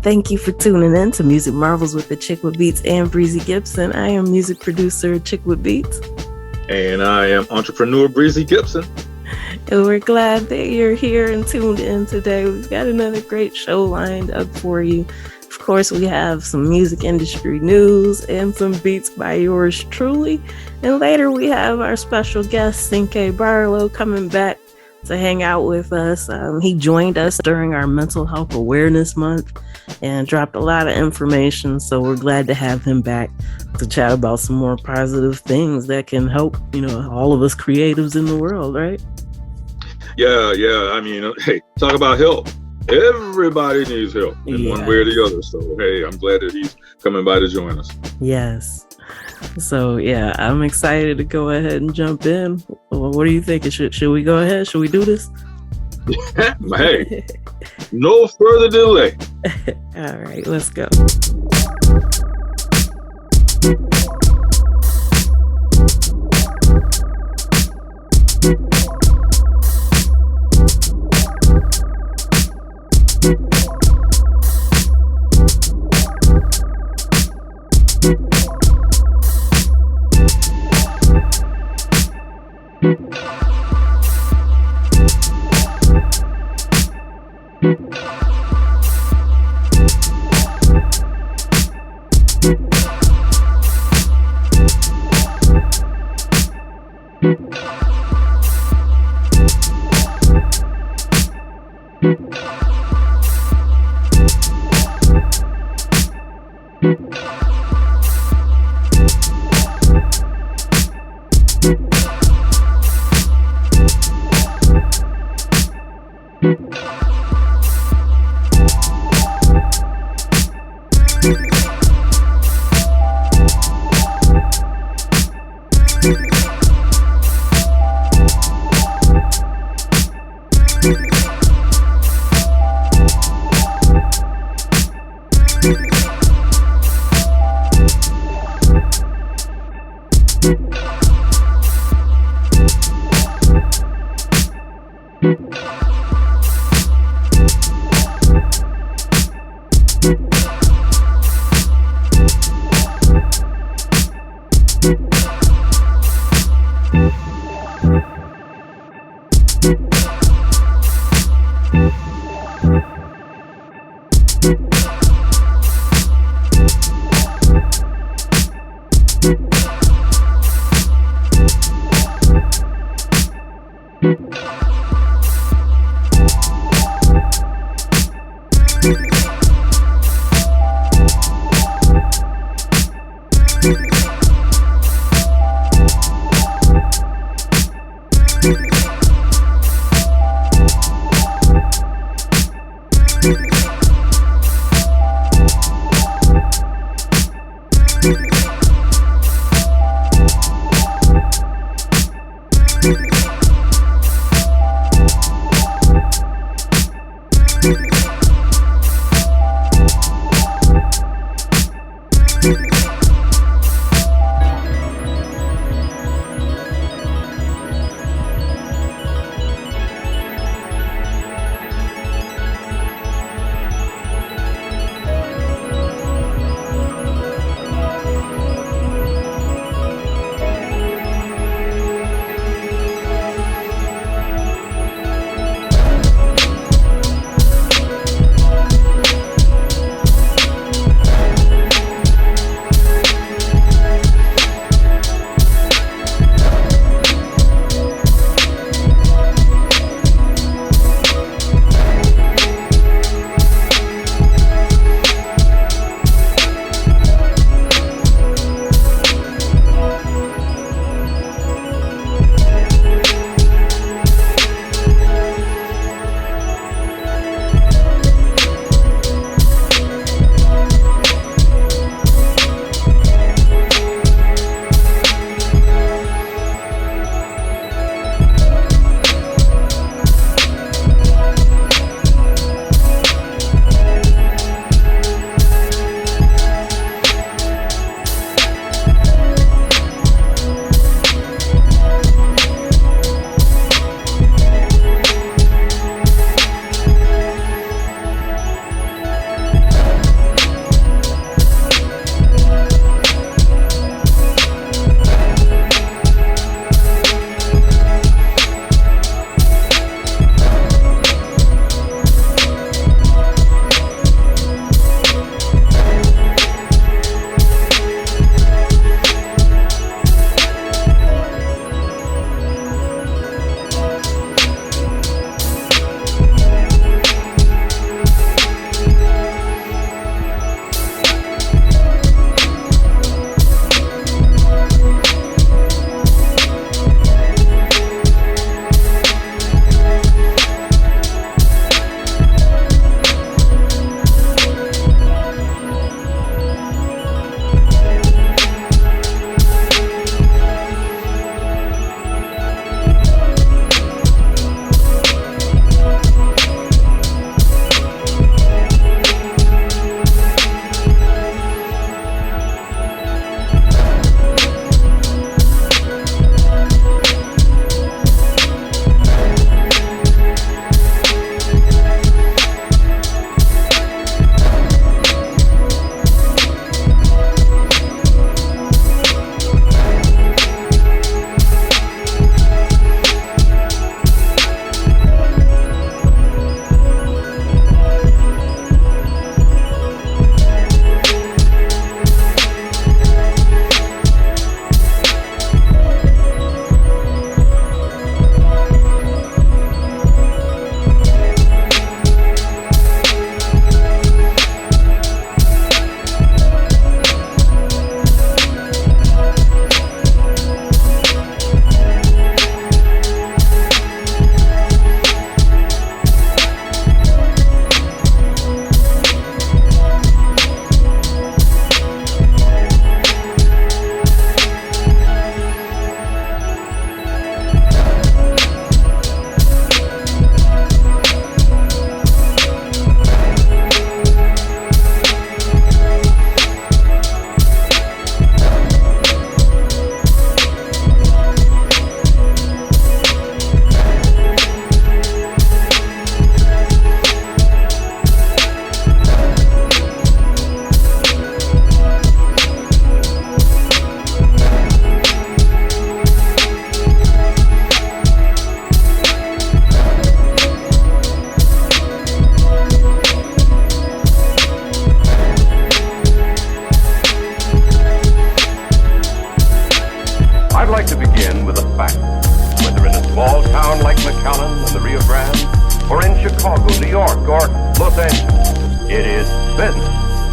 Thank you for tuning in to Music Marvels with Achickwitbeatz and Breezy Gipson. I am music producer Achickwitbeatz. And I am entrepreneur Breezy Gipson. And we're glad that you're here and tuned in today. We've got another great show lined up for you. Of course, we have some music industry news and some beats by yours truly. And later we have our special guest, Cinqué Barlow, coming back to hang out with us. He joined us during our Mental Health Awareness Month and dropped a lot of information. So we're glad to have him back to chat about some more positive things that can help, all of us creatives in the world, right? Yeah. I mean, hey, talk about help. Everybody needs help in one way or the other. So, hey, I'm glad that he's coming by to join us. Yes. So, yeah, I'm excited to go ahead and jump in. Well, what are you thinking? Should we go ahead? Should we do this? Hey, no further delay. All right, let's go.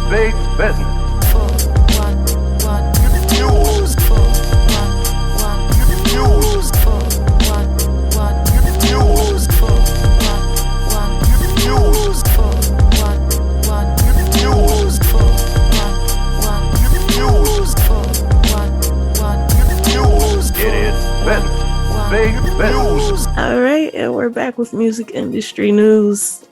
big business. All right, and we're back with music industry news.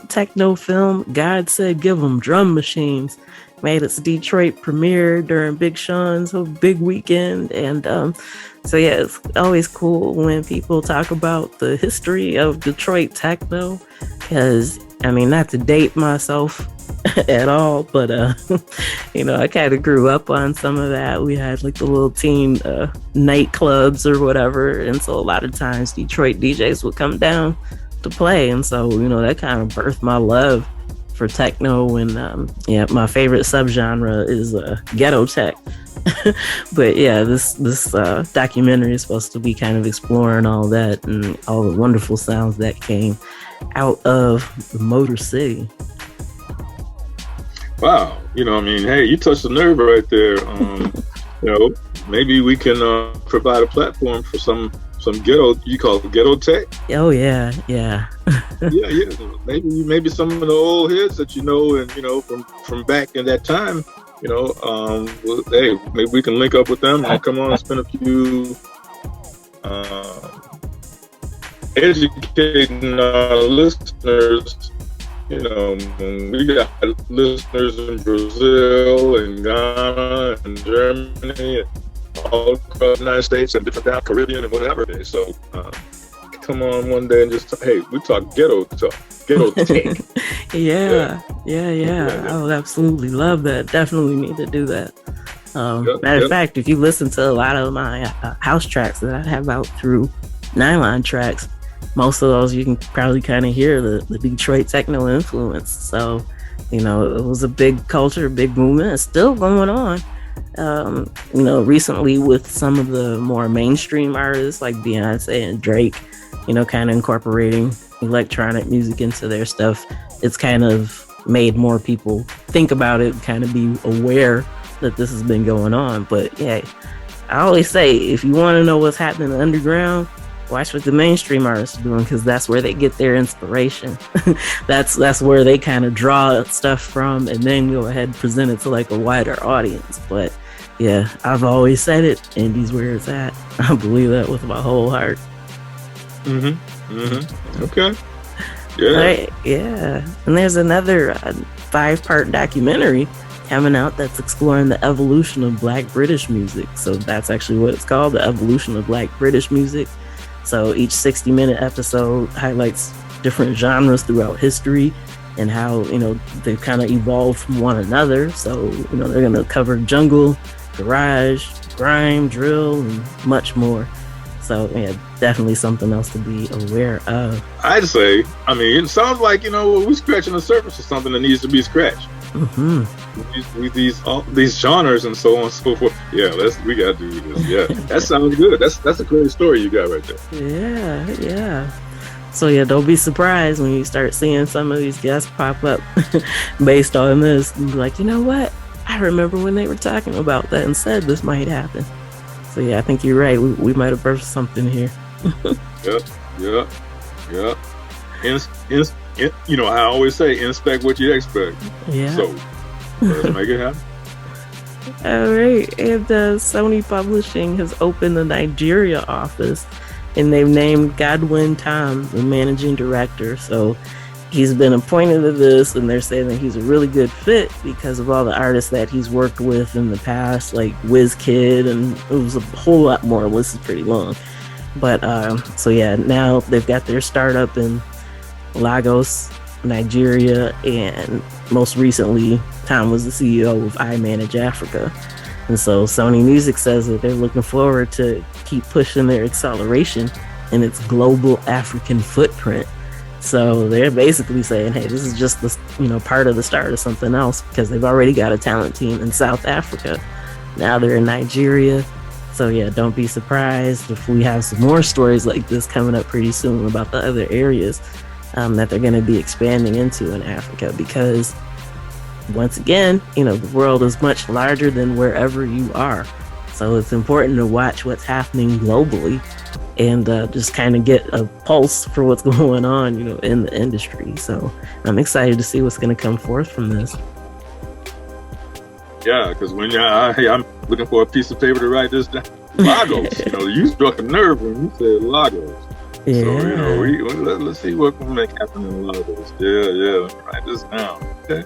Techno film God Said Give 'Em Drum Machines made its Detroit premiere during Big Sean's big weekend. And so yeah, it's always cool when people talk about the history of Detroit techno, because I mean, not to date myself at all, but I kind of grew up on some of that. We had like the little teen nightclubs or whatever, and so a lot of times Detroit DJs would come down to play, and so that kind of birthed my love for techno. And my favorite subgenre is ghetto tech. But yeah, this documentary is supposed to be kind of exploring all that and all the wonderful sounds that came out of the Motor City. Wow, hey, you touched the nerve right there. Maybe we can provide a platform for some ghetto. You call it ghetto tech? Oh yeah. yeah. Maybe some of the old hits that and from back in that time. Hey, maybe we can link up with them and come on and spend a few educating our listeners. We got listeners in Brazil and Ghana and Germany and all across the United States and different down Caribbean and whatever. So come on one day and just, hey, we talk ghetto tech. Yeah. I would absolutely love that. Definitely need to do that. Matter of fact, if you listen to a lot of my house tracks that I have out through Nylon Tracks, most of those you can probably kind of hear the Detroit techno influence. So, it was a big culture, big movement. It's still going on. Recently with some of the more mainstream artists like Beyonce and Drake, kind of incorporating electronic music into their stuff. It's kind of made more people think about it, kind of be aware that this has been going on. But yeah, I always say, if you want to know what's happening underground, watch what the mainstream artists are doing, because that's where they get their inspiration. that's where they kind of draw stuff from and then go ahead and present it to like a wider audience. But yeah, I've always said it, indie's where it's at. I believe that with my whole heart. Okay. Yeah. Right, yeah. And there's another 5-part documentary coming out that's exploring the evolution of Black British music. So that's actually what it's called, the evolution of Black British music. So each 60-minute episode highlights different genres throughout history and how, they've kind of evolved from one another. So, they're going to cover jungle, garage, grime, drill, and much more. So, yeah, definitely something else to be aware of. I'd say, it sounds like, we're scratching the surface of something that needs to be scratched. With these genres and so on and so forth. Yeah, we gotta do this. Yeah, that sounds good. That's a great story you got right there. Yeah. So yeah, don't be surprised when you start seeing some of these guests pop up based on this. And be like, you know what? I remember when they were talking about that and said this might happen. So yeah, I think you're right. We might have birthed something here. Yeah. I always say, inspect what you expect. Yeah. So let's make it happen. All right. And Sony Publishing has opened the Nigeria office, and they've named Godwin Tom the managing director. So he's been appointed to this, and they're saying that he's a really good fit because of all the artists that he's worked with in the past, like WizKid, and it was a whole lot more. The list is pretty long. But so yeah, now they've got their startup in Lagos, Nigeria, and most recently Tom was the CEO of I Manage Africa. And so Sony Music says that they're looking forward to keep pushing their acceleration in its global African footprint. So they're basically saying, hey, this is just the part of the start of something else, because they've already got a talent team in South Africa. Now they're in Nigeria. So yeah, don't be surprised if we have some more stories like this coming up pretty soon about the other areas that they're going to be expanding into in Africa, because once again, the world is much larger than wherever you are. So it's important to watch what's happening globally and just kind of get a pulse for what's going on, in the industry. So I'm excited to see what's going to come forth from this. Yeah, because when hey, I'm looking for a piece of paper to write this down. Lagos, you struck a nerve when you said Lagos. Yeah. So, let's see what can make happen in Lagos. Yeah, let me write this down. Okay.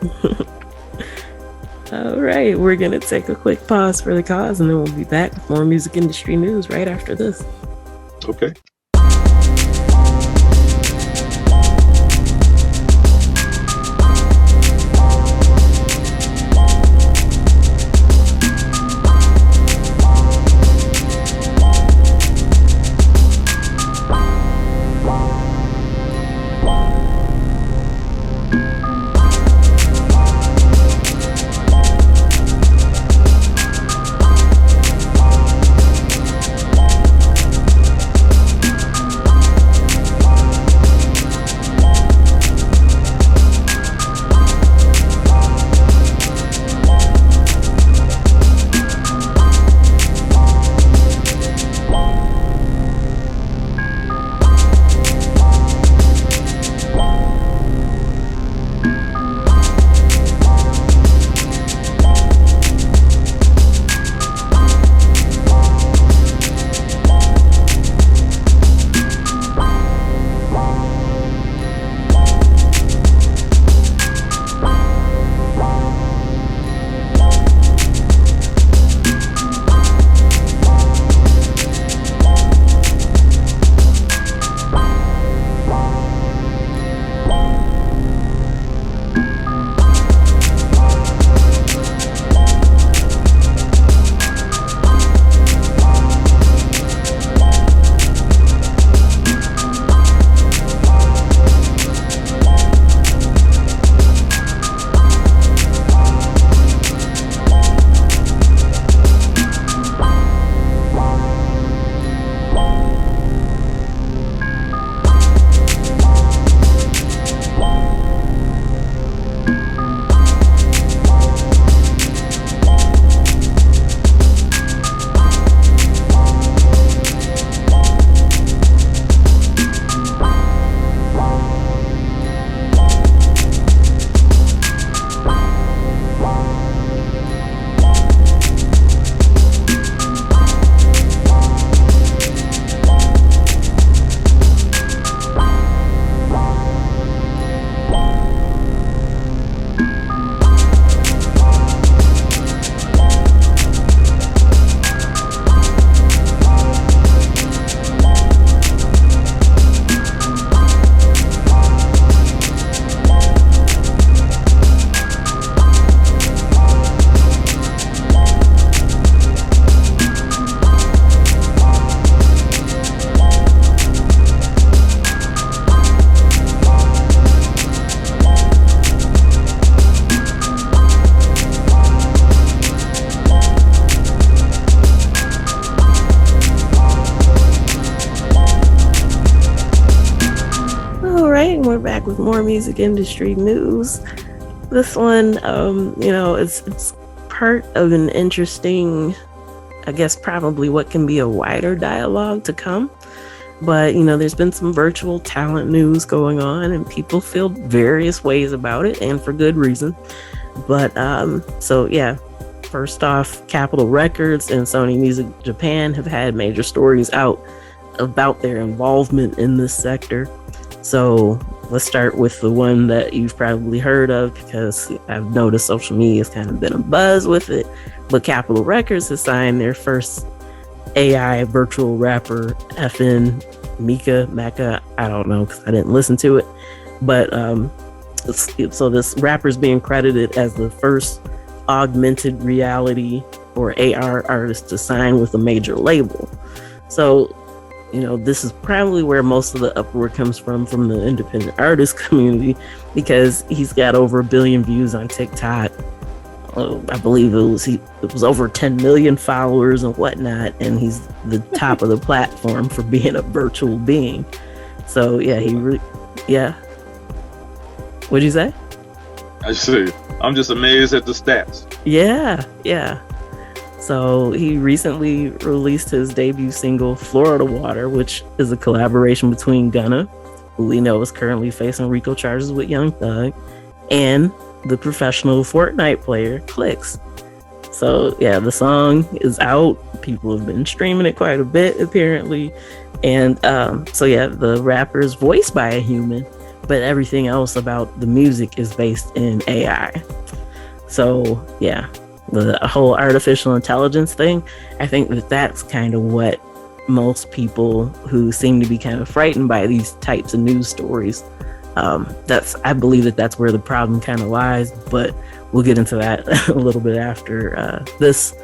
All right, we're going to take a quick pause for the cause, and then we'll be back with more music industry news right after this. Okay. We're back with more music industry news. This one, it's part of an interesting, I guess, probably what can be a wider dialogue to come. But, there's been some virtual talent news going on, and people feel various ways about it, and for good reason. But, first off, Capitol Records and Sony Music Japan have had major stories out about their involvement in this sector. So let's start with the one that you've probably heard of, because I've noticed social media has kind of been a buzz with it. But Capitol Records has signed their first AI virtual rapper, FN Mecca. I don't know, because I didn't listen to it. But so this rapper is being credited as the first augmented reality or AR artist to sign with a major label. So this is probably where most of the uproar comes from the independent artist community, because he's got over 1 billion views on TikTok. I believe it was over 10 million followers and whatnot, and he's the top of the platform for being a virtual being. So yeah, What'd you say? I see. I'm just amazed at the stats. Yeah. So he recently released his debut single, Florida Water, which is a collaboration between Gunna, who we know is currently facing RICO charges with Young Thug, and the professional Fortnite player, Clicks. So yeah, the song is out. People have been streaming it quite a bit, apparently. And so yeah, the rapper is voiced by a human, but everything else about the music is based in AI. So yeah, the whole artificial intelligence thing, I think that's kind of what most people who seem to be kind of frightened by these types of news stories, I believe that's where the problem kind of lies, but we'll get into that a little bit after this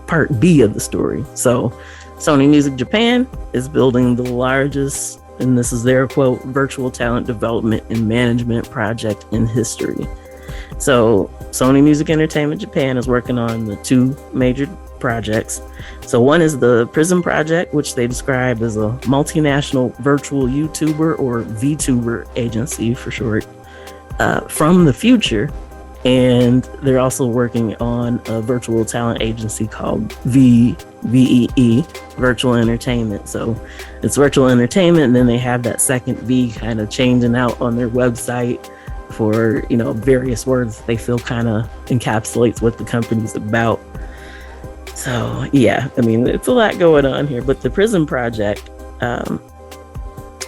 part B of the story. So Sony Music Japan is building the largest, and this is their quote, virtual talent development and management project in history. So Sony Music Entertainment Japan is working on the two major projects. So one is the Prism Project, which they describe as a multinational virtual YouTuber or VTuber agency for short, from the future. And they're also working on a virtual talent agency called VEE, Virtual Entertainment. So it's virtual entertainment, and then they have that second V kind of changing out on their website for, you know, various words they feel kind of encapsulates what the company's about. So yeah, I mean, it's a lot going on here. But the Prism Project,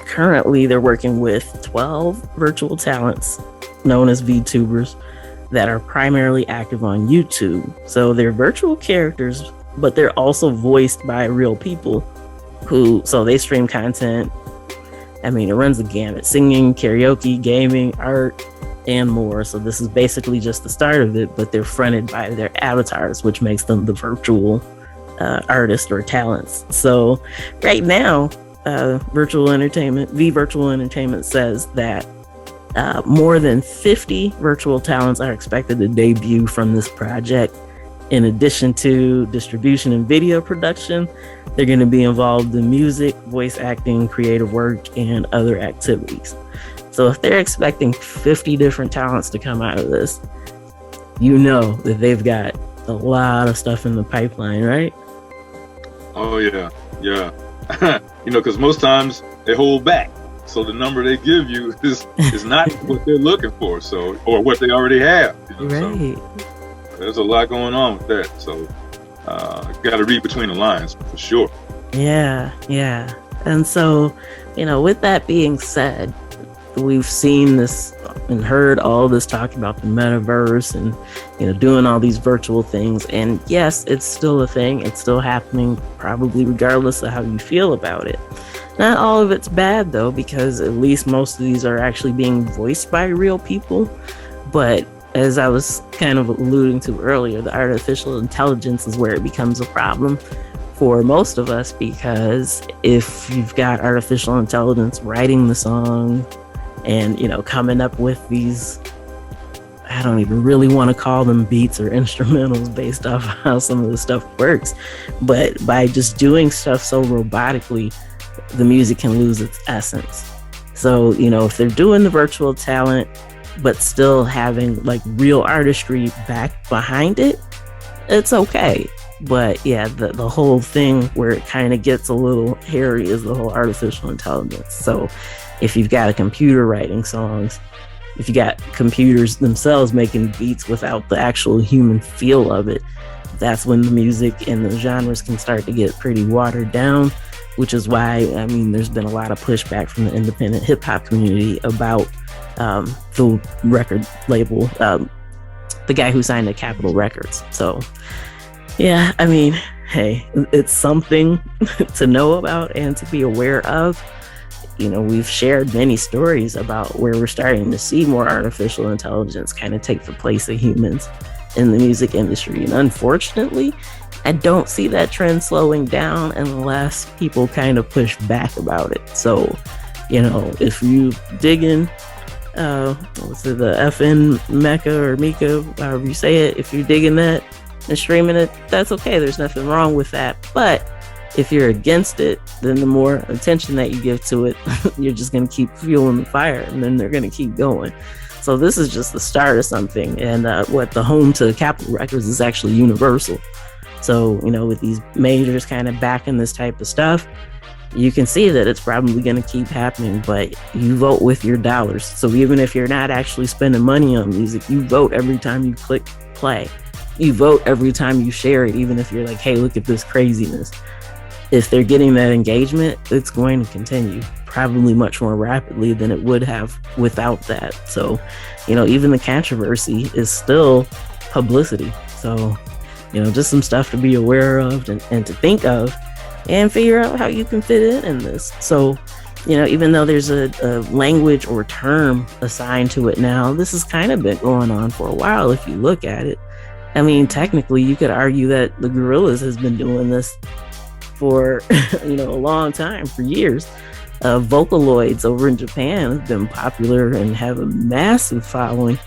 currently they're working with 12 virtual talents known as VTubers that are primarily active on YouTube. So they're virtual characters, but they're also voiced by real people so they stream content. I mean, it runs the gamut: singing, karaoke, gaming, art, and more. So this is basically just the start of it, but they're fronted by their avatars, which makes them the virtual artists or talents. So right now, Virtual Entertainment says that more than 50 virtual talents are expected to debut from this project. In addition to distribution and video production, they're going to be involved in music, voice acting, creative work, and other activities. So if they're expecting 50 different talents to come out of this, you know that they've got a lot of stuff in the pipeline, right? Oh yeah. You know, because most times they hold back. So the number they give you is not what they're looking for, so, or what they already have. You know? Right. So there's a lot going on with that. So got to read between the lines for sure. Yeah. And so, you know, with that being said, we've seen this and heard all this talk about the metaverse and, you know, doing all these virtual things. And yes, it's still a thing. It's still happening, probably regardless of how you feel about it. Not all of it's bad, though, because at least most of these are actually being voiced by real people. But as I was kind of alluding to earlier, the artificial intelligence is where it becomes a problem for most of us, because if you've got artificial intelligence writing the song and, you know, coming up with these, I don't even really want to call them beats or instrumentals based off how some of the stuff works, but by just doing stuff so robotically, the music can lose its essence. So, you know, if they're doing the virtual talent but still having like real artistry back behind it, it's okay. But yeah, the whole thing where it kind of gets a little hairy is the whole artificial intelligence. So if you've got a computer writing songs, if you got computers themselves making beats without the actual human feel of it, that's when the music and the genres can start to get pretty watered down, which is why, I mean, there's been a lot of pushback from the independent hip hop community about the record label, the guy who signed to Capitol Records. So yeah, I mean, hey, it's something to know about and to be aware of. You know, we've shared many stories about where we're starting to see more artificial intelligence kind of take the place of humans in the music industry. And unfortunately, I don't see that trend slowing down unless people kind of push back about it. So, you know, if you dig in, the FN Mecca or Mika, however you say it, if you're digging that and streaming it, that's okay. There's nothing wrong with that. But if you're against it, then the more attention that you give to it, you're just going to keep fueling the fire, and then they're going to keep going. So this is just the start of something. And what the home to Capitol Records is actually Universal. So, you know, with these majors kind of backing this type of stuff, you can see that it's probably going to keep happening, but you vote with your dollars. So even if you're not actually spending money on music, you vote every time you click play. You vote every time you share it, even if you're like, hey, look at this craziness. If they're getting that engagement, it's going to continue probably much more rapidly than it would have without that. So, you know, even the controversy is still publicity. So, you know, just some stuff to be aware of and to think of and figure out how you can fit in this. So, you know, even though there's a language or term assigned to it now, this has kind of been going on for a while if you look at it. I mean, technically, you could argue that the Gorillaz has been doing this for, you know, a long time, for years. Vocaloids over in Japan have been popular and have a massive following.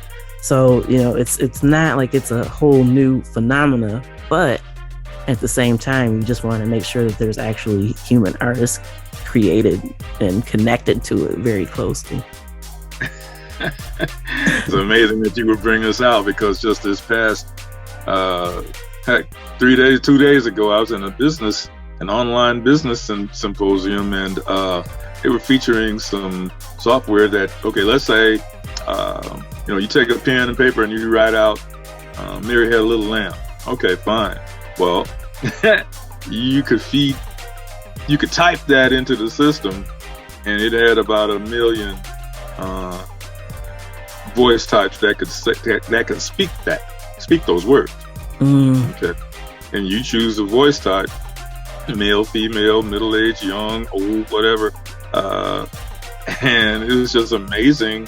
So, you know, it's not like it's a whole new phenomena, but at the same time, you just want to make sure that there's actually human artists created and connected to it very closely. It's amazing that you would bring us out, because just this past, 2 days ago, I was in an online business symposium, and they were featuring some software that, okay, let's say, you know, you take a pen and paper and you write out, Mary had a little lamb. Okay, fine. Well, you could type that into the system, and it had about 1 million voice types that could speak those words. Okay, and you choose the voice type: male, female, middle-aged, young, old, whatever. And it was just amazing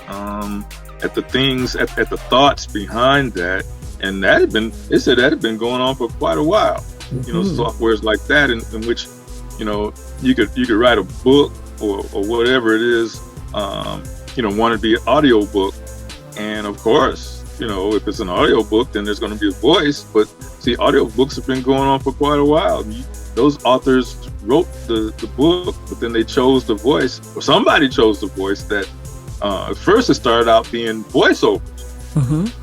at the things, at the thoughts behind that. And they said that had been going on for quite a while. You know, softwares like that in which, you know, you could write a book or whatever it is, you know, want to be an audio book. And of course, you know, if it's an audio book, then there's going to be a voice. But see, audio books have been going on for quite a while. Those authors wrote the book, but then they chose the voice, or somebody chose the voice that at first it started out being voiceovers.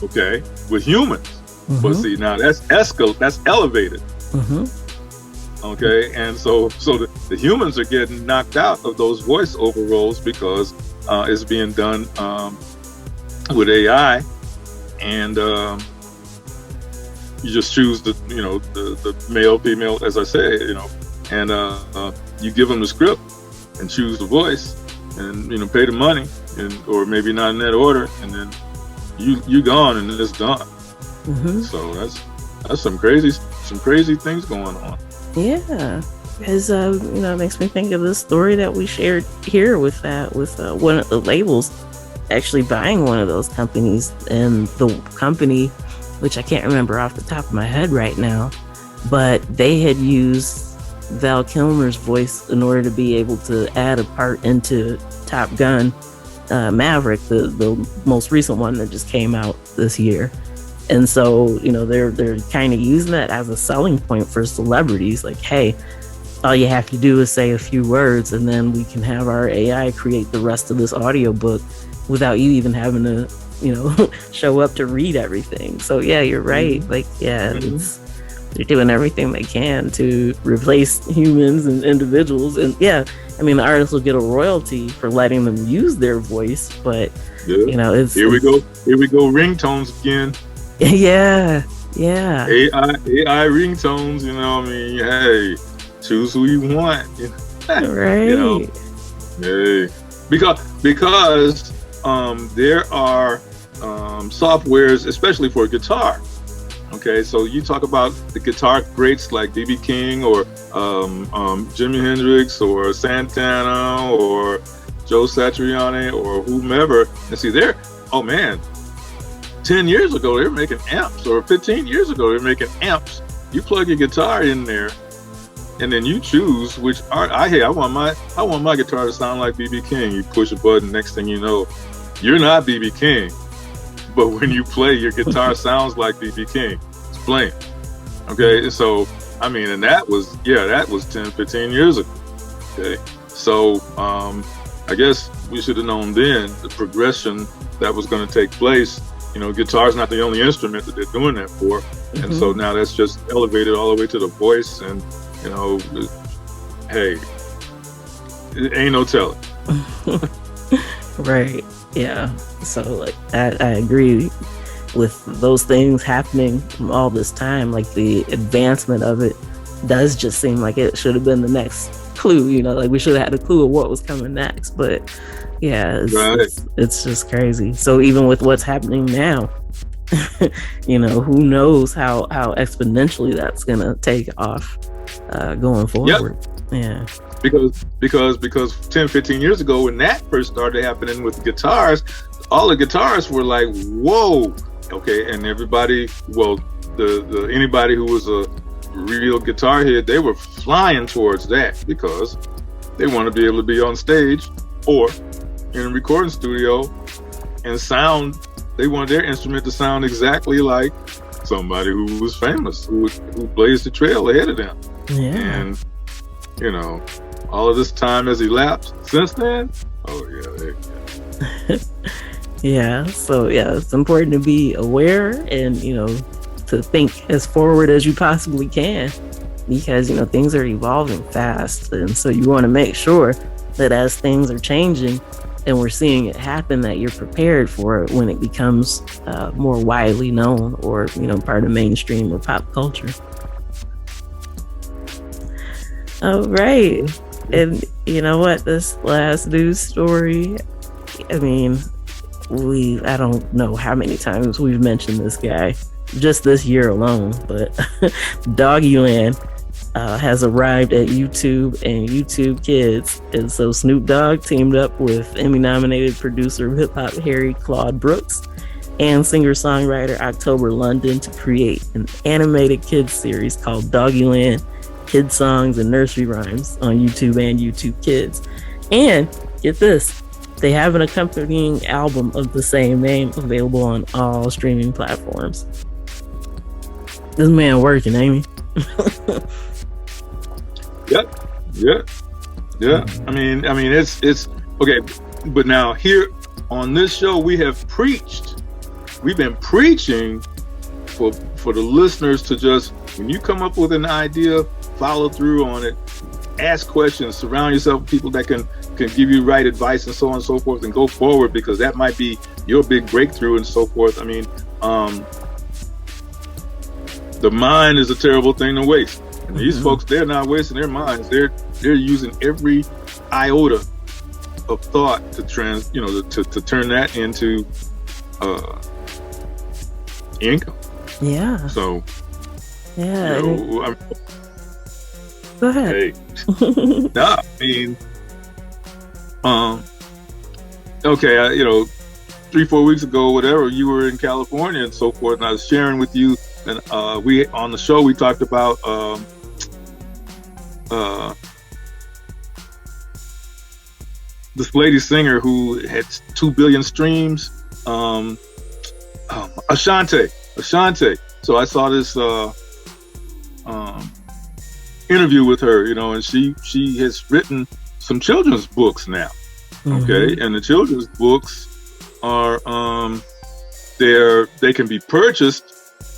Okay, with humans. But see, now that's elevated. Okay, and so the humans are getting knocked out of those voiceover roles because it's being done with AI, and you just choose the male, female, as I say, you know, and you give them the script and choose the voice, and, you know, pay the money, and or maybe not in that order, and then you gone and it's done. So that's some crazy things going on. Yeah, because you know, it makes me think of the story that we shared here with one of the labels actually buying one of those companies, and the company, which I can't remember off the top of my head right now, but they had used Val Kilmer's voice in order to be able to add a part into Top Gun Maverick, the most recent one that just came out this year. And so, you know, they're kind of using that as a selling point for celebrities. Like, hey, all you have to do is say a few words, and then we can have our AI create the rest of this audiobook without you even having to, you know, show up to read everything. So yeah, you're right. Like, yeah, they're doing everything they can to replace humans and individuals. And yeah, I mean, the artists will get a royalty for letting them use their voice, but you know, here we go ringtones again. Yeah. AI ringtones, you know what I mean? Hey, choose who you want. Right. You know? Hey. Because there are softwares, especially for guitar. Okay, so you talk about the guitar greats like B.B. King or Jimi Hendrix or Santana or Joe Satriani or whomever, and see, oh man, 10 years ago they were making amps, or 15 years ago they were making amps. You plug your guitar in there, and then you choose which art. I want my guitar to sound like B.B. King. You push a button, next thing you know, you're not B.B. King, but when you play, your guitar sounds like B.B. King. It's playing. Okay, so I mean, and that was 10, 15 years ago. Okay, so I guess we should have known then the progression that was going to take place. Guitar's not the only instrument that they're doing that for. And so now that's just elevated all the way to the voice. And, hey, it ain't no telling. Right. Yeah. So like I agree with those things happening all this time. Like the advancement of it does just seem like it should have been the next clue, like we should have had a clue of what was coming next. But yeah, it's just crazy. So even with what's happening now, who knows how exponentially that's gonna take off going forward. Yeah. Because 10, 15 years ago when that first started happening with guitars, all the guitarists were like, whoa, okay, and everybody, well, the anybody who was a real guitar head, they were flying towards that because they want to be able to be on stage or in a recording studio and sound. They want their instrument to sound exactly like somebody who was famous, who blazed the trail ahead of them. Yeah. And all of this time has elapsed since then. Oh yeah. Yeah. So yeah, it's important to be aware and to think as forward as you possibly can, because things are evolving fast, and so you want to make sure that as things are changing and we're seeing it happen, that you're prepared for it when it becomes more widely known or part of mainstream or pop culture. All right. And you know what, this last news story, I mean, I don't know how many times we've mentioned this guy just this year alone, but Doggyland has arrived at YouTube and YouTube Kids. And so Snoop Dogg teamed up with Emmy-nominated producer of hip-hop Harry Claude Brooks and singer-songwriter October London to create an animated kids series called Doggyland Kid Songs and Nursery Rhymes on YouTube and YouTube Kids. And get this, they have an accompanying album of the same name available on all streaming platforms. This man working, ain't he? Yeah. I mean, it's okay. But now here on this show, we've been preaching for the listeners to just, when you come up with an idea, follow through on it, ask questions, surround yourself with people that can give you right advice and so on and so forth, and go forward, because that might be your big breakthrough and so forth. I mean, the mind is a terrible thing to waste. And these folks, they're not wasting their minds. They're using every iota of thought to to turn that into income. Yeah. So yeah. Go ahead. Hey. Nah, I mean, okay, 3-4 weeks ago, whatever, you were in California and so forth, and I was sharing with you, and we on the show we talked about this lady singer who had 2 billion streams, Ashanti. So I saw this interview with her, and she has written some children's books now. Okay, and the children's books are they can be purchased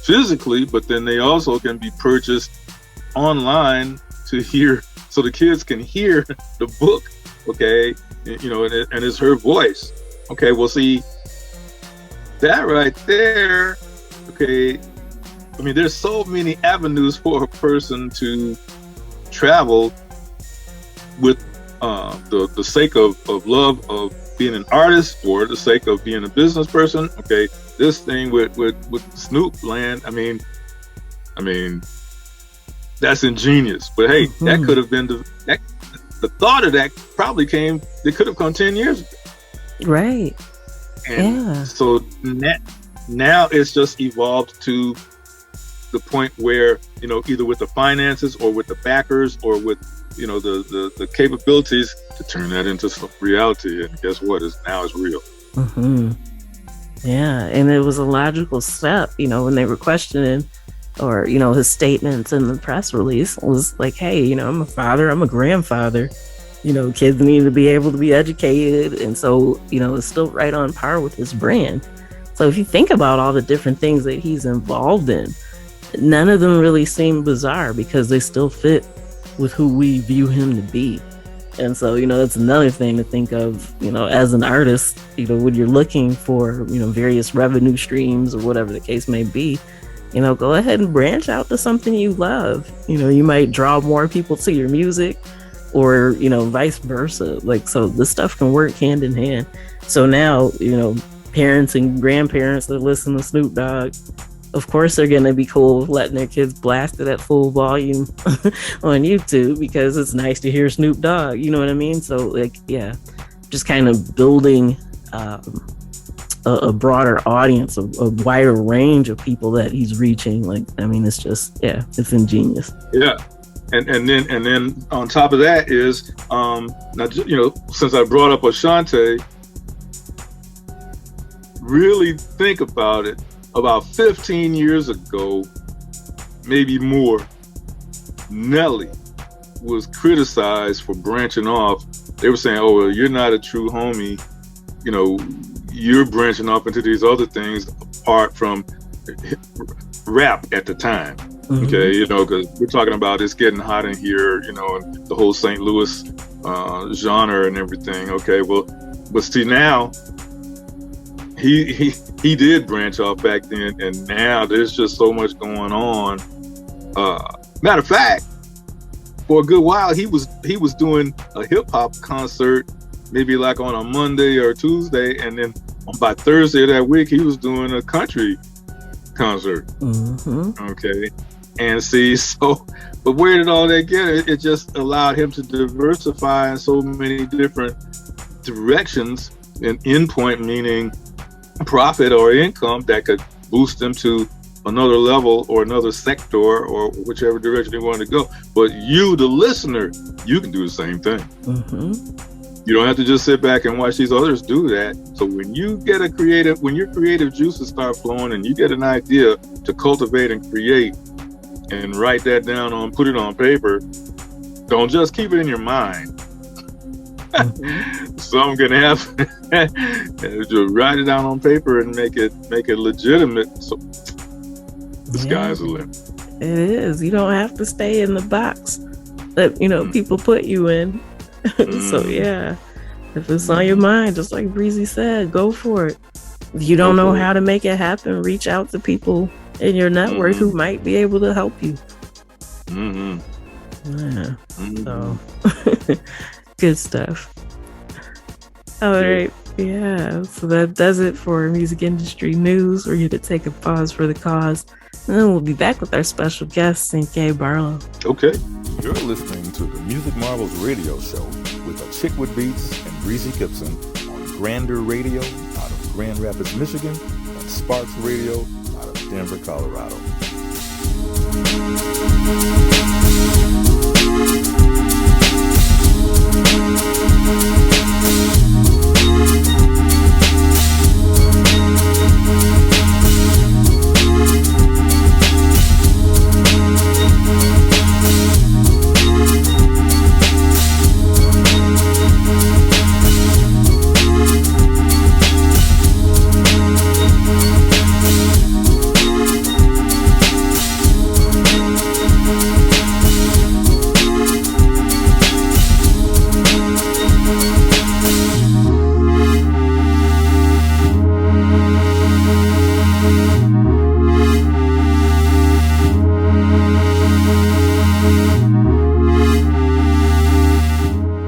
physically, but then they also can be purchased online to hear, so the kids can hear the book. Okay, and it's her voice. Okay, well, see, that right there. Okay, I mean, there's so many avenues for a person to travel with the sake of love of being an artist, or the sake of being a business person. Okay, this thing with Snoop Land, I mean that's ingenious. But hey, that could have been the thought of that probably came. It could have come 10 years ago. Right. And so now it's just evolved to the point where, either with the finances or with the backers or with, the capabilities to turn that into some reality. And guess what? Now it's real. Yeah. And it was a logical step, when they were questioning, or, his statements in the press release was like, hey, I'm a father, I'm a grandfather, kids need to be able to be educated. And so, it's still right on par with his brand. So if you think about all the different things that he's involved in, none of them really seem bizarre because they still fit with who we view him to be. And so, that's another thing to think of, as an artist, when you're looking for, various revenue streams or whatever the case may be, go ahead and branch out to something you love. You might draw more people to your music or, vice versa. Like, so this stuff can work hand in hand. So now, parents and grandparents that listen to Snoop Dogg, of course they're going to be cool with letting their kids blast it at full volume on YouTube because it's nice to hear Snoop Dogg, you know what I mean? So just kind of building a broader audience, a wider range of people that he's reaching. It's just, it's ingenious. Yeah. And then on top of that is, now, since I brought up Ashanti, really think about it. About 15 years ago, maybe more, Nelly was criticized for branching off. They were saying, oh, well, you're not a true homie. You're branching off into these other things apart from rap at the time. Mm-hmm. Okay, because we're talking about it's getting hot in here, and the whole St. Louis genre and everything. Okay, well, but see now, he did branch off back then, and now there's just so much going on. Matter of fact, for a good while he was doing a hip hop concert, maybe like on a Monday or Tuesday, and then by Thursday of that week he was doing a country concert. Mm-hmm. Okay, and see, but where did all that get? It just allowed him to diversify in so many different directions, and endpoint meaning profit or income that could boost them to another level or another sector or whichever direction they want to go. But you, the listener, you can do the same thing. Mm-hmm. You don't have to just sit back and watch these others do that. So when you get when your creative juices start flowing and you get an idea to cultivate and create and write that down put it on paper, don't just keep it in your mind. Mm-hmm. Something can happen. Just write it down on paper and make it legitimate. So the sky's the limit. It is. You don't have to stay in the box that people put you in. So if it's on your mind, just like Breezy said, go for it. If you don't know how to make it happen, reach out to people in your network who might be able to help you. Mm-hmm. Yeah. Mm-hmm. So good stuff. All right. Yeah. So that does it for music industry news. We're here to take a pause for the cause. And then we'll be back with our special guest, Cinqué Barlow. Okay. You're listening to the Music Marvels radio show with Achickwitbeatz and Breezy Gipson on Grander Radio out of Grand Rapids, Michigan, and Sparks Radio out of Denver, Colorado.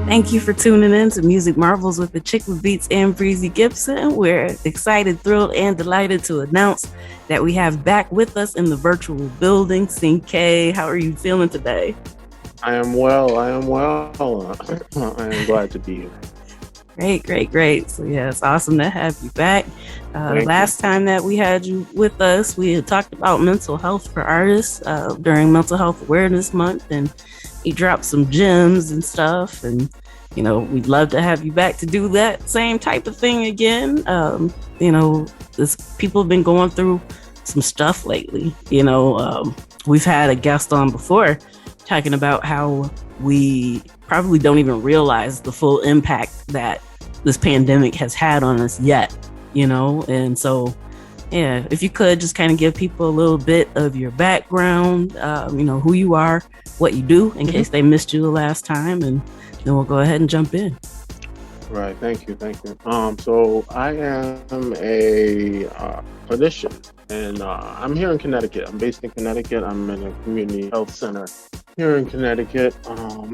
Thank you for tuning in to Music Marvels with Achickwitbeatz and Breezy Gipson. We're excited, thrilled, and delighted to announce that we have back with us in the virtual building, Cinqué. How are you feeling today? I am well. I am glad to be here. Great. So it's awesome to have you back. Last time that we had you with us, we had talked about mental health for artists during Mental Health Awareness Month, and you dropped some gems and stuff, and we'd love to have you back to do that same type of thing again. People have been going through some stuff lately. We've had a guest on before talking about how we probably don't even realize the full impact that this pandemic has had on us yet, you know? And so, yeah, if you could just kind of give people a little bit of your background, you know, who you are, what you do, in case they missed you the last time, and then we'll go ahead and jump in. Right. Thank you. So I am a clinician, and I'm here in Connecticut. I'm based in Connecticut. I'm in a community health center here in Connecticut,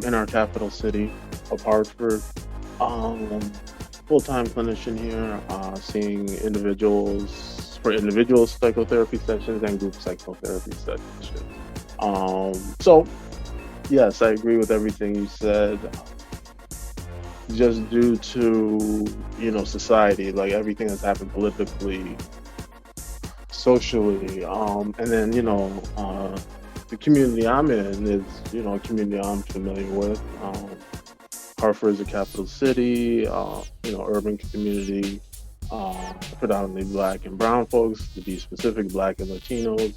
in our capital city of Hartford. Full-time clinician here, seeing individuals for individual psychotherapy sessions and group psychotherapy sessions. So yes, I agree with everything you said. Just due to, you know, society, like everything that's happened politically, socially, and then, you know, the community I'm in is, you know, a community I'm familiar with. Hartford is a capital city, you know, urban community, predominantly Black and brown folks, to be specific, Black and Latinos.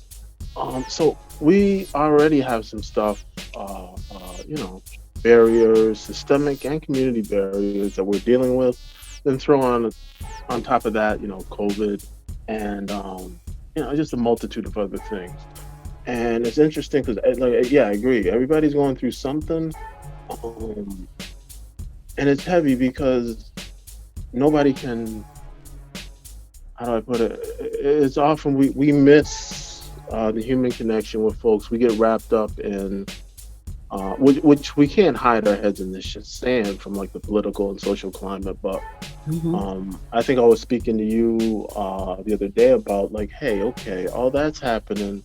So we already have some stuff, you know, barriers, systemic and community barriers that we're dealing with. Then throw on top of that, you know, COVID and, you know, just a multitude of other things. And it's interesting because, like, yeah, I agree. Everybody's going through something. And it's heavy because nobody can, how do I put it? It's often we miss the human connection with folks. We get wrapped up in, which we can't hide our heads in this sand from like the political and social climate. But I think I was speaking to you the other day about like, hey, okay, all that's happening.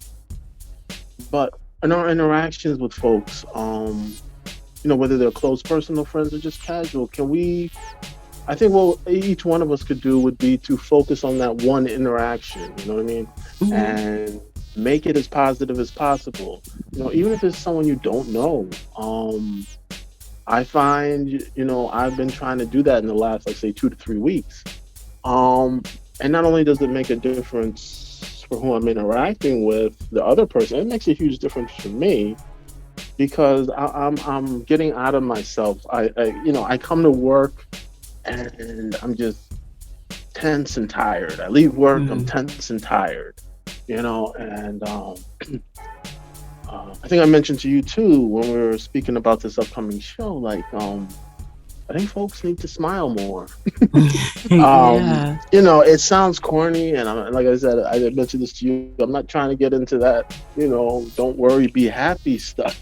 But in our interactions with folks, you know, whether they're close personal friends or just casual, I think what each one of us could do would be to focus on that one interaction, you know what I mean? And make it as positive as possible. You know, even if it's someone you don't know. I find, you know, I've been trying to do that in the last, like, say, 2 to 3 weeks. And not only does it make a difference for who I'm interacting with, the other person, it makes a huge difference for me. Because I'm getting out of myself. I you know, I come to work and I'm just tense and tired. I leave work, I'm tense and tired, you know. And I think I mentioned to you too when we were speaking about this upcoming show. Like, I think folks need to smile more. Yeah. You know, it sounds corny, and like I said, I mentioned this to you. I'm not trying to get into that, you know, don't worry, be happy stuff.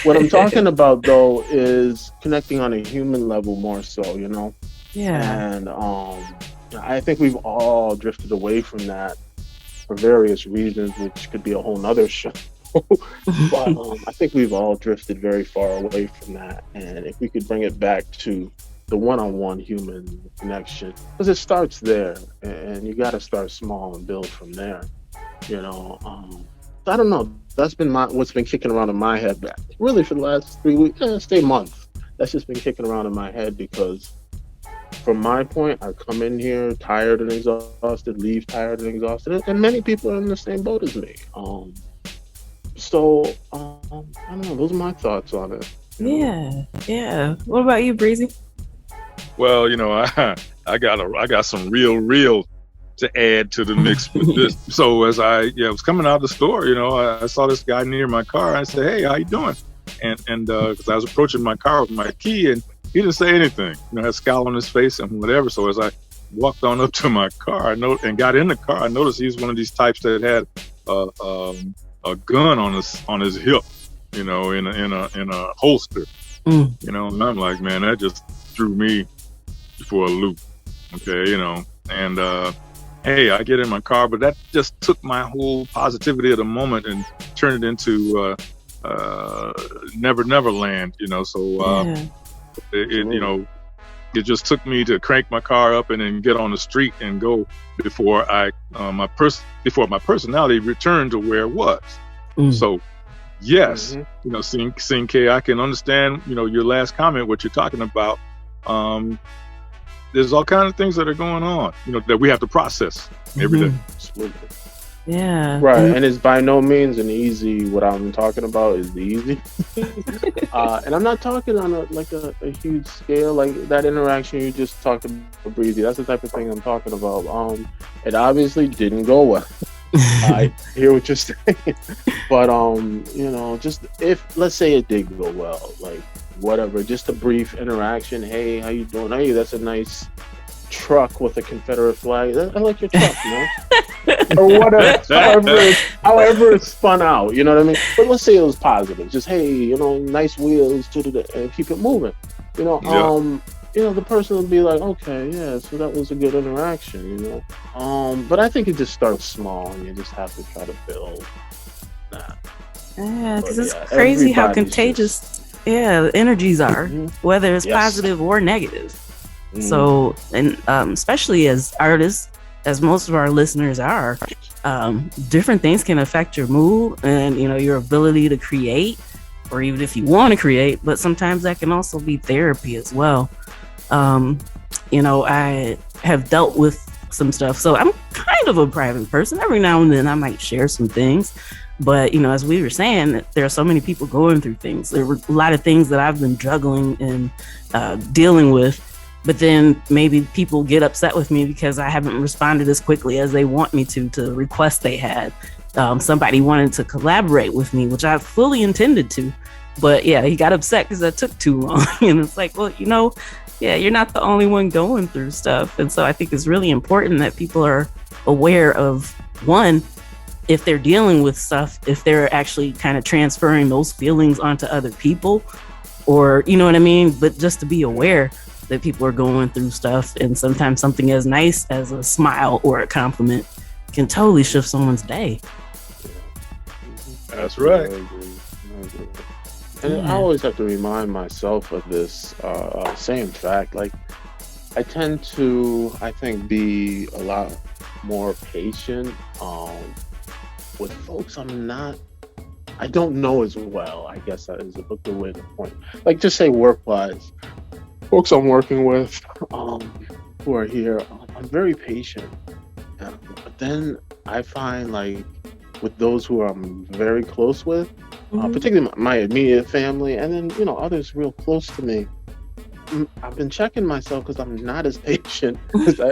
What I'm talking about, though, is connecting on a human level more so, you know? Yeah. And I think we've all drifted away from that for various reasons, which could be a whole nother show. But I think we've all drifted very far away from that. And if we could bring it back to the one-on-one human connection, because it starts there, and you got to start small and build from there, you know. I don't know. That's been what's been kicking around in my head, really, for the last 3 weeks, say month. That's just been kicking around in my head because, from my point, I come in here tired and exhausted, leave tired and exhausted, and many people are in the same boat as me. So, I don't know. Those are my thoughts on it. Yeah. What about you, Breezy? Well, you know, I got some real to add to the mix with this. So as I was coming out of the store, you know, I saw this guy near my car. And I said, "Hey, how you doing?" And because I was approaching my car with my key, and he didn't say anything. You know, had a scowl on his face and whatever. So as I walked on up to my car, and got in the car, I noticed he was one of these types that had a gun on his hip, you know, in a holster, you know. And I'm like, man, that just threw me for a loop. Okay, you know. And hey, I get in my car, but that just took my whole positivity of the moment and turned it into Never Land, you know. So it you know, it just took me to crank my car up and then get on the street and go before my personality returned to where it was. So yes, you know, Cinqué, I can understand, you know, your last comment, what you're talking about. There's all kinds of things that are going on, you know, that we have to process every day. Yeah. Right, and it's by no means an easy. What I'm talking about is easy, and I'm not talking on a huge scale like that interaction you just talked about, Breezy. That's the type of thing I'm talking about. It obviously didn't go well. I hear what you're saying, but just if let's say it did go well, like whatever, just a brief interaction. Hey, how you doing? Hey, that's a nice truck with a Confederate flag. I like your truck, man. Or whatever, however it's spun out, you know what I mean? But let's say it was positive. Just hey, nice wheels and keep it moving. The person would be like, okay, yeah, so that was a good interaction, But I think it just starts small, and you just have to try to build that. Yeah, because it's crazy how contagious, the energies are, whether it's positive or negative. So, and especially as artists, as most of our listeners are, different things can affect your mood and, your ability to create, or even if you want to create, but sometimes that can also be therapy as well. I have dealt with some stuff, so I'm kind of a private person. Every now and then I might share some things, but, as we were saying, there are so many people going through things. There were a lot of things that I've been juggling and dealing with. But then maybe people get upset with me because I haven't responded as quickly as they want me to requests they had. Somebody wanted to collaborate with me, which I fully intended to. But yeah, he got upset because that took too long. And it's like, well, you're not the only one going through stuff. And so I think it's really important that people are aware of, one, if they're dealing with stuff, if they're actually kind of transferring those feelings onto other people, or, you know what I mean? But just to be aware that people are going through stuff, and sometimes something as nice as a smile or a compliment can totally shift someone's day. That's right. I agree. And I always have to remind myself of this same fact. Like, I tend to, I think, be a lot more patient with folks I don't know as well. I guess that is a good way to point. Like, just say work-wise. Folks I'm working with who are here, I'm very patient. But then I find, like, with those who I'm very close with, particularly my immediate family, and then, others real close to me, I've been checking myself because I'm not as patient as I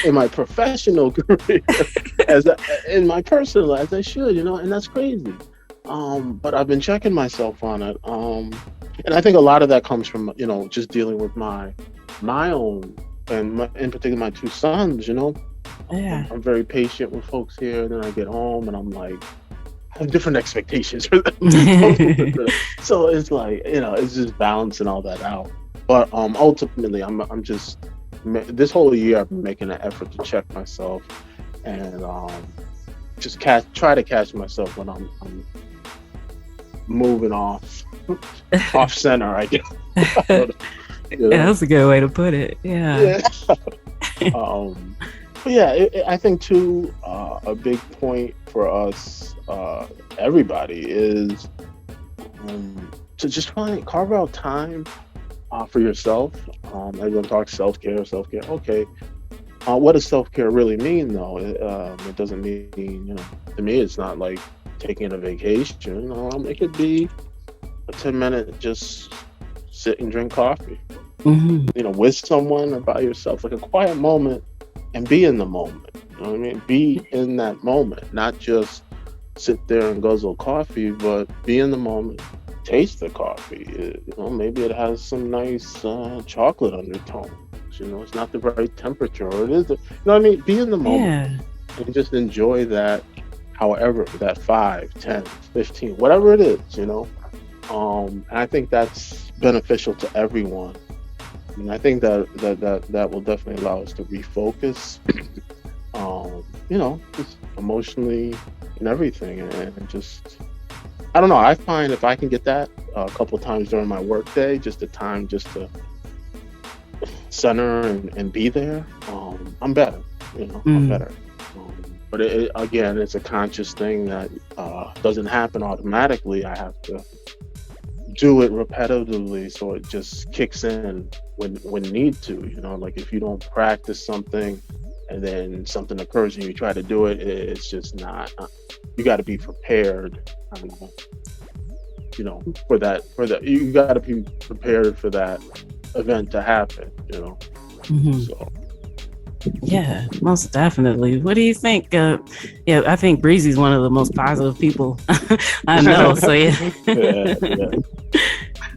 in my professional career, in my personal, as I should, and that's crazy. But I've been checking myself on it. And I think a lot of that comes from, just dealing with my own, and in particular my two sons, Yeah. I'm very patient with folks here, and then I get home and I'm like, I have different expectations for them. So it's like, it's just balancing all that out. But ultimately, I'm just, this whole year I've been making an effort to check myself and just try to catch myself when I'm moving off center, I guess. Yeah, that's a good way to put it. Yeah. But yeah, I think too, a big point for us, everybody, is to just carve out time for yourself. Everyone talks self-care. Okay. What does self-care really mean, though? It doesn't mean, to me, it's not like taking a vacation. It could be a 10-minute just sit and drink coffee, with someone or by yourself, like a quiet moment, and be in the moment. You know what I mean? Be in that moment, not just sit there and guzzle coffee, but be in the moment. Taste the coffee. Maybe it has some nice chocolate undertones. It's not the right temperature, or it is. You know what I mean? Be in the moment and just enjoy that. However, that 5, 10, 15, whatever it is, and I think that's beneficial to everyone. And I think that will definitely allow us to refocus, just emotionally and everything, and just, I don't know. I find if I can get that a couple of times during my work day, just a time just to center and be there, I'm better. I'm better. But again, it's a conscious thing that doesn't happen automatically. I have to do it repetitively, so it just kicks in when need to. Like if you don't practice something and then something occurs and you try to do it, it's just not. You got to be prepared. For that. You got to be prepared for that event to happen. So. Yeah, most definitely. What do you think? I think Breezy's one of the most positive people I know. So yeah.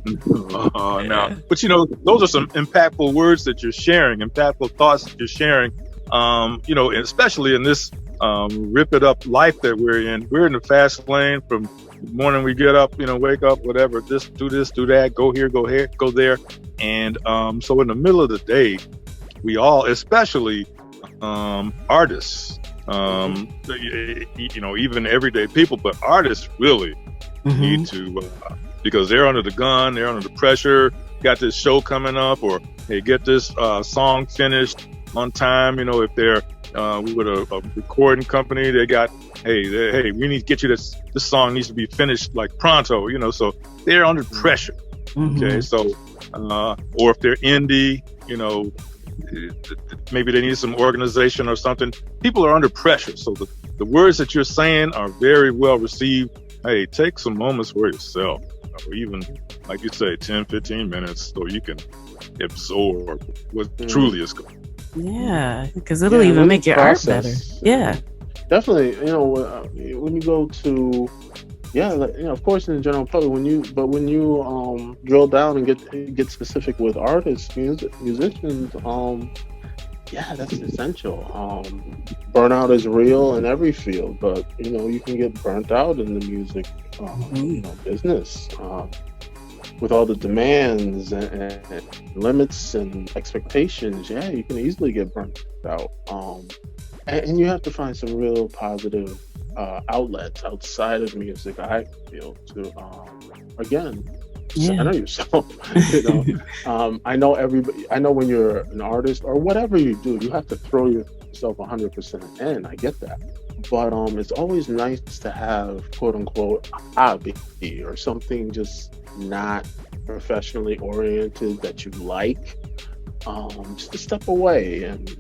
No. But those are some impactful words that you're sharing, impactful thoughts that you're sharing. And especially in this rip it up life that we're in. We're in the fast lane from the morning we get up, wake up, whatever, just do this, do that, go here, go there. And so in the middle of the day, we all, especially artists, even everyday people, but artists really need to, because they're under the gun, they're under the pressure, got this show coming up, or hey, get this song finished on time. If they're with a recording company, they got, hey, we need to get you this song needs to be finished like pronto, so they're under pressure. Okay, so, or if they're indie, maybe they need some organization or something. People are under pressure. So the words that you're saying are very well received. Hey, take some moments for yourself, or even, like you say, 10, 15 minutes so you can absorb what truly is going on. Yeah, because it'll even make your art better. Yeah. Definitely. When you go to, of course, in the general public, when you drill down and get specific with artists, musicians, that's essential. Burnout is real in every field, but you can get burnt out in the music, business, with all the demands and limits and expectations. Yeah, you can easily get burnt out. And you have to find some real positive outlets outside of music, I feel, to center yourself. I know everybody. I know when you're an artist or whatever you do, you have to throw yourself 100% in. I get that, but it's always nice to have quote unquote hobby or something just not professionally oriented that you like. Just to step away and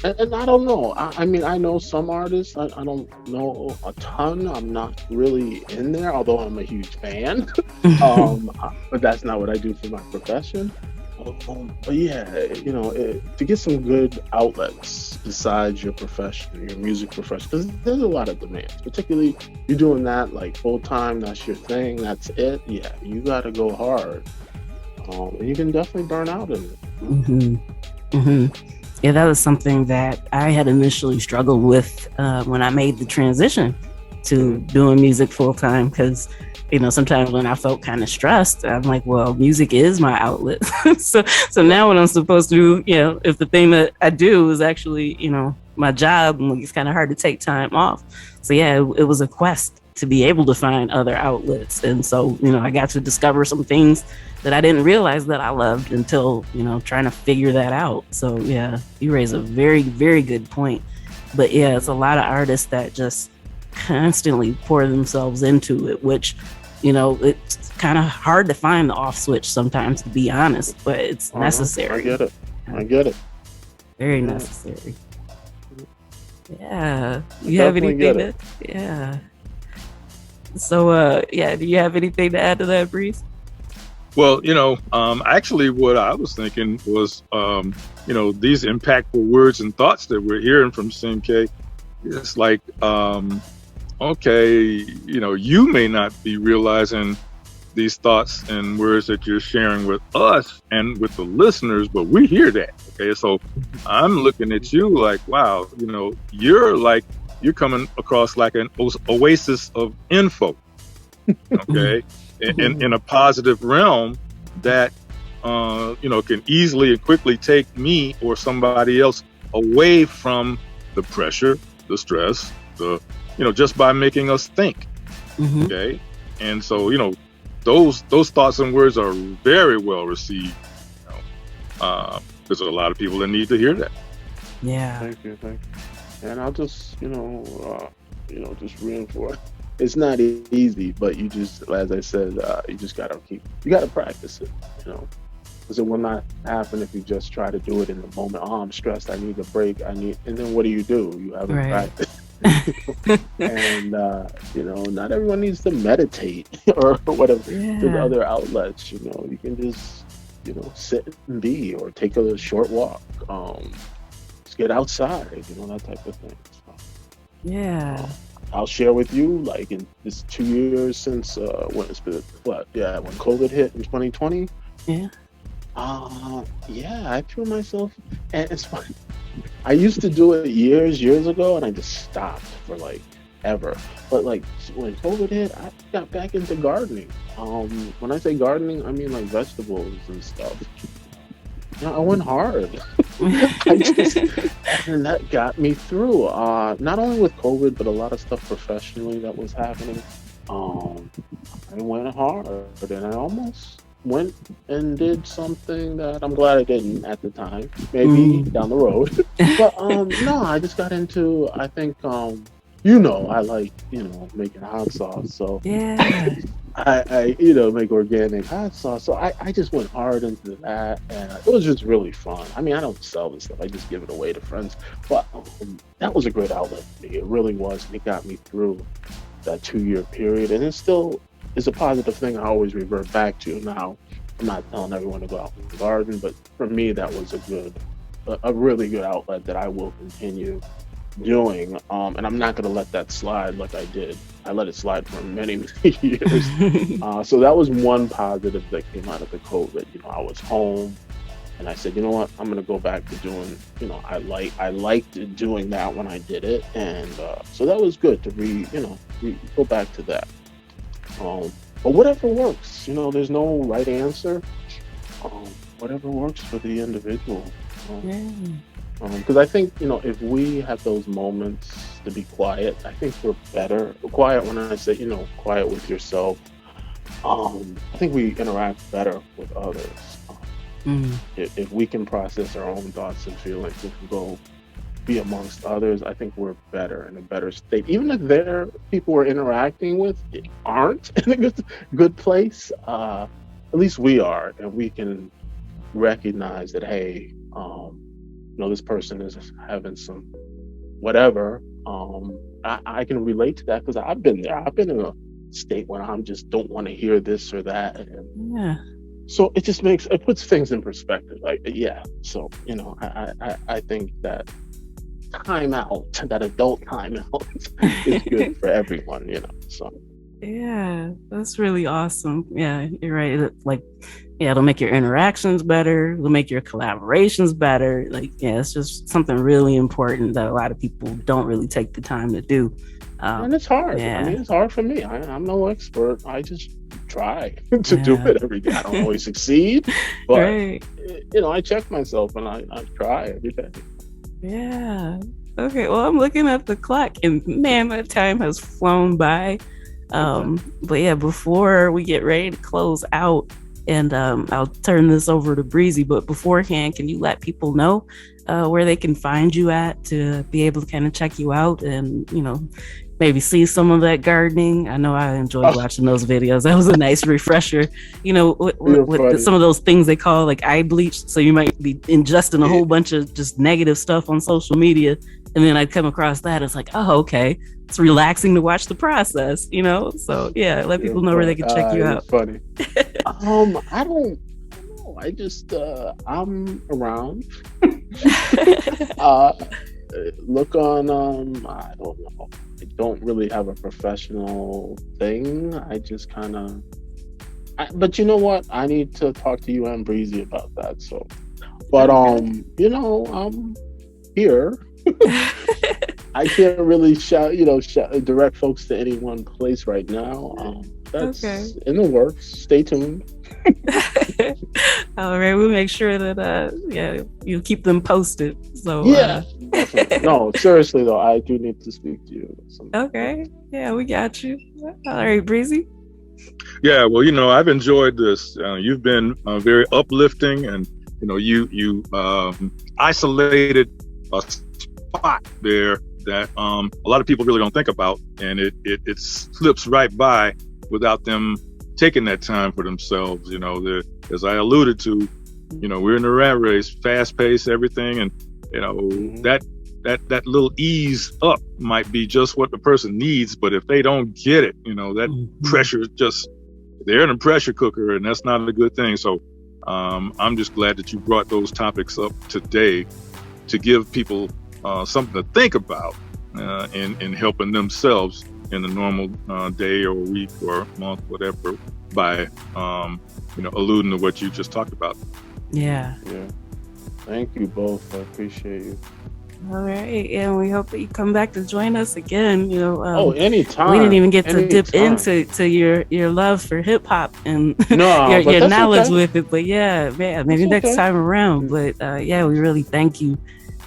and I don't know. I mean, I know some artists. I don't know a ton. I'm not really in there, although I'm a huge fan. But that's not what I do for my profession. But yeah, to get some good outlets besides your profession, your music profession, because there's a lot of demands. Particularly, you're doing that like full time. That's your thing. That's it. Yeah, you got to go hard. And you can definitely burn out in it. Yeah, that was something that I had initially struggled with when I made the transition to doing music full time, because sometimes when I felt kind of stressed, I'm like, well, music is my outlet. so now when I'm supposed to do, if the thing that I do is actually, my job, it's kind of hard to take time off. So yeah, it was a quest to be able to find other outlets. And so, I got to discover some things that I didn't realize that I loved until, trying to figure that out. So yeah, you raise a very, very good point. But yeah, it's a lot of artists that just constantly pour themselves into it, which, it's kind of hard to find the off switch sometimes, to be honest, but it's necessary. I get it. Very necessary. Yeah. You have anything yeah. So, do you have anything to add to that, Breeze? Well, actually what I was thinking was, these impactful words and thoughts that we're hearing from Cinqué, it's like, okay, you may not be realizing these thoughts and words that you're sharing with us and with the listeners, but we hear that. Okay, so I'm looking at you like, wow, you're coming across like an oasis of info. Okay. In a positive realm that can easily and quickly take me or somebody else away from the pressure, the stress, just by making us think. Okay, and so those thoughts and words are very well received. Because there's a lot of people that need to hear that. Yeah. Thank you. And I'll just just reinforce. It's not easy, but you just, as I said, you just gotta practice it. because it will not happen if you just try to do it in the moment. Oh, I'm stressed. I need a break. And then what do? You haven't Right. practiced. And not everyone needs to meditate or whatever. There's Yeah. other outlets. You can just sit and be, or take a short walk. Just get outside. That type of thing. So, Yeah. I'll share with you, like, in this 2 years since when it's been when COVID hit in 2020. Yeah. I feel myself, and it's funny. I used to do it years ago, and I just stopped for like ever. But like when COVID hit, I got back into gardening. When I say gardening, I mean like vegetables and stuff. I went hard. And that got me through. Not only with COVID, but a lot of stuff professionally that was happening. I went hard, and I almost went and did something that I'm glad I didn't at the time. Maybe down the road. But no, I just got into. I think I like making hot sauce. So Yeah. I make organic hot sauce. So I just went hard into that, and it was just really fun. I mean, I don't sell this stuff. I just give it away to friends. But that was a great outlet for me. It really was, and it got me through that 2-year period. And it still is a positive thing I always revert back to. Now, I'm not telling everyone to go out in the garden, but for me, that was a really good outlet that I will continue doing. And I'm not going to let that slide like I did. I let it slide for many years. So that was one positive that came out of the COVID. I was home, and I said, you know what, I'm going to go back to doing, I liked doing that when I did it. And so that was good to go back to that. But whatever works, there's no right answer. Whatever works for the individual. Because I think, if we have those moments to be quiet, I think we're better. Quiet, when I say, quiet with yourself, I think we interact better with others. If we can process our own thoughts and feelings, we can go be amongst others, I think we're better, in a better state. Even if they're people we're interacting with aren't in a good place, at least we are, and we can recognize that, hey, this person is having some whatever. I can relate to that because I've been there. I've been in a state where I'm just don't want to hear this or that. And so it just puts things in perspective. So, I think that that adult time out is good for everyone, so. Yeah, that's really awesome. Yeah, you're right. It'll make your interactions better. It'll make your collaborations better. It's just something really important that a lot of people don't really take the time to do. And it's hard. Yeah. I mean, it's hard for me. I'm no expert. I just try to do it every day. I don't always succeed, but right. I check myself and I try every day. Yeah. Okay. Well, I'm looking at the clock, and man, that time has flown by. But yeah, before we get ready to close out, and I'll turn this over to Breezy, but beforehand, can you let people know where they can find you at to be able to kind of check you out and, maybe see some of that gardening? I know I enjoyed watching those videos. That was a nice refresher, with some of those things they call like eye bleach. So you might be ingesting a whole bunch of just negative stuff on social media. And then I'd come across that. It's like, oh, okay. It's relaxing to watch the process, So yeah, let people know where they can check you out. Funny. I don't know. I just I'm around. Look on I don't know. I don't really have a professional thing. I just kind of. But you know what? I need to talk to you and Breezy about that. So, but I'm here. I can't really direct folks to any one place right now. That's in the works. Stay tuned. All right, we'll make sure that you keep them posted. So no, seriously though, I do need to speak to you. Okay, yeah, we got you. All right, Breezy. Yeah, well, I've enjoyed this. You've been very uplifting, and you isolated a spot there that a lot of people really don't think about, and it slips right by without them taking that time for themselves. As I alluded to, You know, we're in the rat race, fast paced, everything, and you know that little ease up might be just what the person needs, but if they don't get it, you know, that pressure is just, they're in a pressure cooker, and that's not a good thing. So I'm just glad that you brought those topics up today to give people something to think about in helping themselves in a normal day or week or month, whatever, by you know, alluding to what you just talked about. Yeah. Thank you both. I appreciate you. All right, and we hope that you come back to join us again. You know, anytime. We didn't even get to dip into your love for hip hop and your knowledge with it, but yeah, maybe next time around. But yeah, we really thank you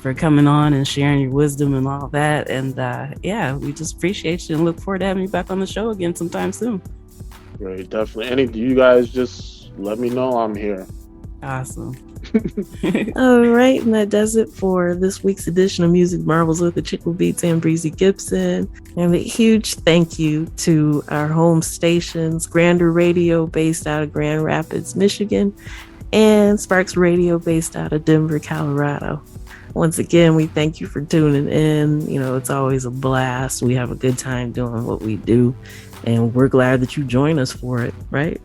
for coming on and sharing your wisdom and all that. And yeah, we just appreciate you and look forward to having you back on the show again sometime soon. Great, definitely. You guys just let me know. I'm here. Awesome. All right, and that does it for this week's edition of Music Marvels with Achickwitbeatz and Breezy Gipson. And a huge thank you to our home stations, Grander Radio based out of Grand Rapids, Michigan, and Sparks Radio based out of Denver, Colorado. Once again, we thank you for tuning in. You know, it's always a blast. We have a good time doing what we do, and we're glad that you join us for it, right?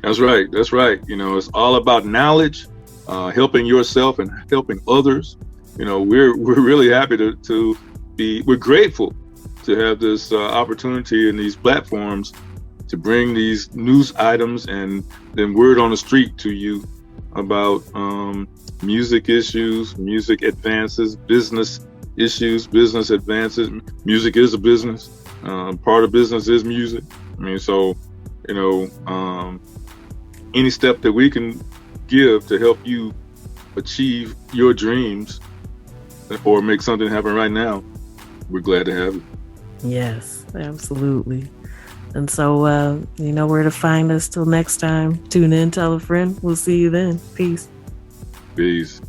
That's right. That's right. You know, it's all about knowledge, helping yourself and helping others. You know, we're really happy to be, we're grateful to have this opportunity and these platforms to bring these news items and then word on the street to you about music issues, music advances, business issues, business advances. Music is a business. Part of business is music. I mean, so, you know, any step that we can give to help you achieve your dreams or make something happen right now, we're glad to have you. Yes, absolutely. And so, you know where to find us. Till next time, tune in, tell a friend. We'll see you then. Peace. Peace.